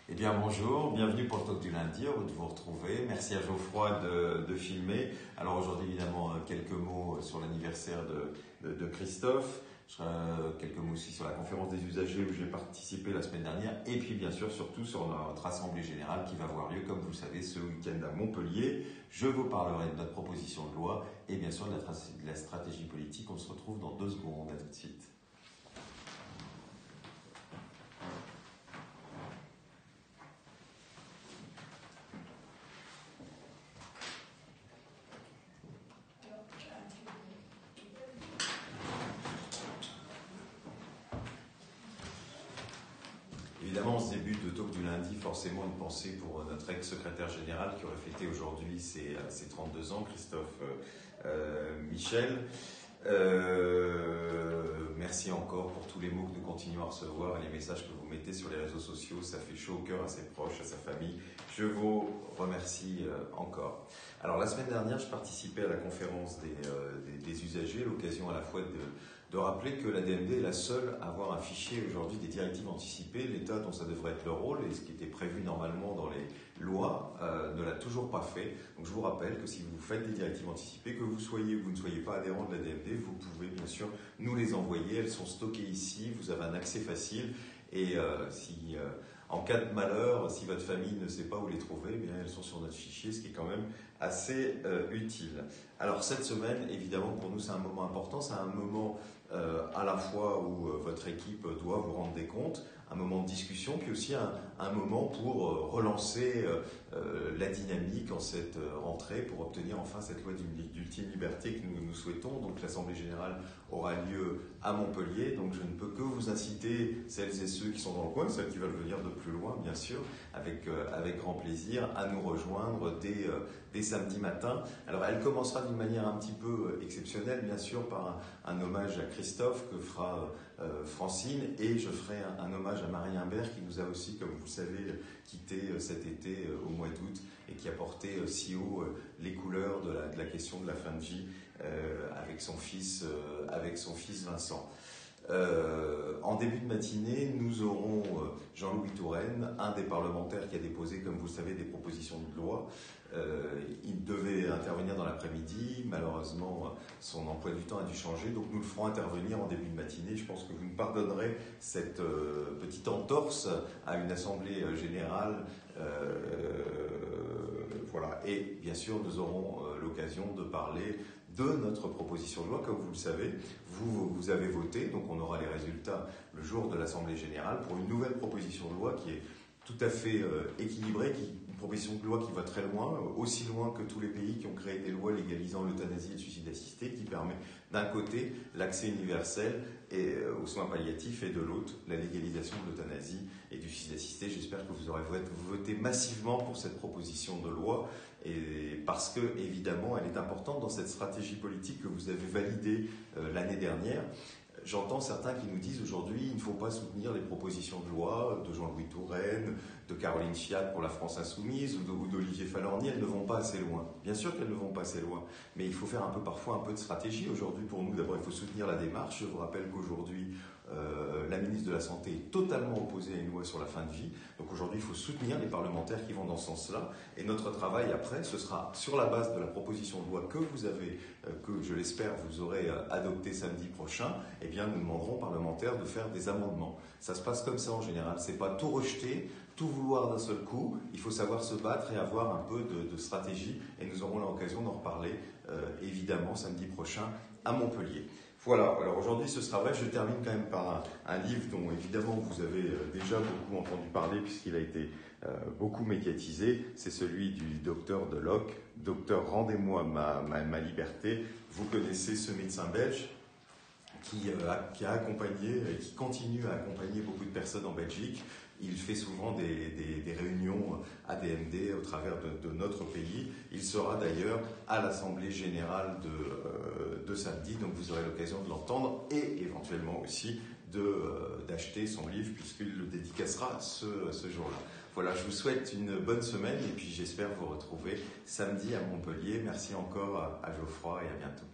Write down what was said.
Eh bien bonjour, bienvenue pour le talk du lundi, heureux de vous retrouver. Merci à Geoffroy de filmer. Alors aujourd'hui évidemment quelques mots sur l'anniversaire de Christophe, quelques mots aussi sur la conférence des usagers où j'ai participé la semaine dernière et puis bien sûr surtout sur notre assemblée générale qui va avoir lieu comme vous le savez ce week-end à Montpellier. Je vous parlerai de notre proposition de loi et bien sûr de la stratégie politique. On se retrouve dans 2 secondes, à tout de suite. Évidemment, en ce début de talk du lundi, forcément une pensée pour notre ex-secrétaire général qui aurait fêté aujourd'hui ses 32 ans, Christophe Michel. Merci encore pour tous les mots que nous continuons à recevoir et les messages que vous mettez sur les réseaux sociaux. Ça fait chaud au cœur à ses proches, à sa famille. Je vous remercie encore. Alors la semaine dernière, je participais à la conférence des usagers, l'occasion à la fois de rappeler que la DMD est la seule à avoir un fichier aujourd'hui des directives anticipées. L'État, dont ça devrait être le rôle, et ce qui était prévu normalement dans les lois, ne l'a toujours pas fait. Donc je vous rappelle que si vous faites des directives anticipées, que vous soyez ou vous ne soyez pas adhérent de la DMD, vous pouvez bien sûr nous les envoyer. Elles sont stockées ici, vous avez un accès facile. Et en cas de malheur, si votre famille ne sait pas où les trouver, eh bien, elles sont sur notre fichier, ce qui est quand même assez utile. Alors cette semaine, évidemment, pour nous, c'est un moment important. C'est un moment à la fois où votre équipe doit vous rendre des comptes, un moment de discussion, puis aussi un moment pour relancer la dynamique en cette rentrée, pour obtenir enfin cette loi d'ultime liberté que nous souhaitons. Donc l'Assemblée Générale aura lieu à Montpellier, donc je ne peux que vous inciter, celles et ceux qui sont dans le coin, celles qui veulent venir de plus loin, bien sûr, avec grand plaisir, à nous rejoindre dès samedi matin. Alors elle commencera d'une manière un petit peu exceptionnelle, bien sûr, par un hommage à Christophe que fera Francine, et je ferai un hommage à Marie Imbert qui nous a aussi, comme vous le savez, quitté cet été au mois d'août et qui a porté si haut les couleurs de la question de la fin de vie avec son fils Vincent. En début de matinée, nous aurons Jean-Louis Touraine, un des parlementaires qui a déposé, comme vous le savez, des propositions de loi. Il devait intervenir dans l'après-midi. Malheureusement, son emploi du temps a dû changer. Donc nous le ferons intervenir en début de matinée. Je pense que vous nous pardonnerez cette petite entorse à une assemblée générale. Voilà. Et bien sûr, nous aurons l'occasion de parler de notre proposition de loi. Comme vous le savez, vous avez voté, donc on aura les résultats le jour de l'Assemblée Générale pour une nouvelle proposition de loi qui est tout à fait équilibrée, une proposition de loi qui va très loin, aussi loin que tous les pays qui ont créé des lois légalisant l'euthanasie et le suicide assisté, qui permet d'un côté l'accès universel aux soins palliatifs et de l'autre la légalisation de l'euthanasie et du suicide assisté. J'espère que vous aurez voté massivement pour cette proposition de loi, et parce que évidemment elle est importante dans cette stratégie politique que vous avez validée l'année dernière. J'entends certains qui nous disent aujourd'hui il ne faut pas soutenir les propositions de loi de Jean-Louis Touraine, de Caroline Fiat pour la France Insoumise ou d'Olivier Falorni. Elles ne vont pas assez loin. Bien sûr qu'elles ne vont pas assez loin, mais il faut faire parfois un peu de stratégie. Aujourd'hui, pour nous, d'abord, il faut soutenir la démarche. Je vous rappelle qu'aujourd'hui, la ministre de la Santé est totalement opposée à une loi sur la fin de vie. Donc aujourd'hui, il faut soutenir les parlementaires qui vont dans ce sens-là. Et notre travail après, ce sera sur la base de la proposition de loi que vous avez, que je l'espère, vous aurez adoptée samedi prochain. Eh bien, nous demanderons aux parlementaires de faire des amendements. Ça se passe comme ça en général. C'est pas tout rejeter, tout vouloir d'un seul coup. Il faut savoir se battre et avoir un peu de stratégie. Et nous aurons l'occasion d'en reparler, évidemment, samedi prochain à Montpellier. Voilà, alors aujourd'hui ce sera vrai, je termine quand même par un livre dont évidemment vous avez déjà beaucoup entendu parler puisqu'il a été beaucoup médiatisé, c'est celui du docteur Delocq, Docteur, rendez-moi ma liberté. Vous connaissez ce médecin belge qui a accompagné et qui continue à accompagner beaucoup de personnes en Belgique. Il fait souvent des réunions ADMD au travers de notre pays. Il sera d'ailleurs à l'Assemblée Générale de samedi, donc vous aurez l'occasion de l'entendre et éventuellement aussi d'acheter son livre puisqu'il le dédicacera ce jour-là. Voilà, je vous souhaite une bonne semaine et puis j'espère vous retrouver samedi à Montpellier. Merci encore à Geoffroy et à bientôt.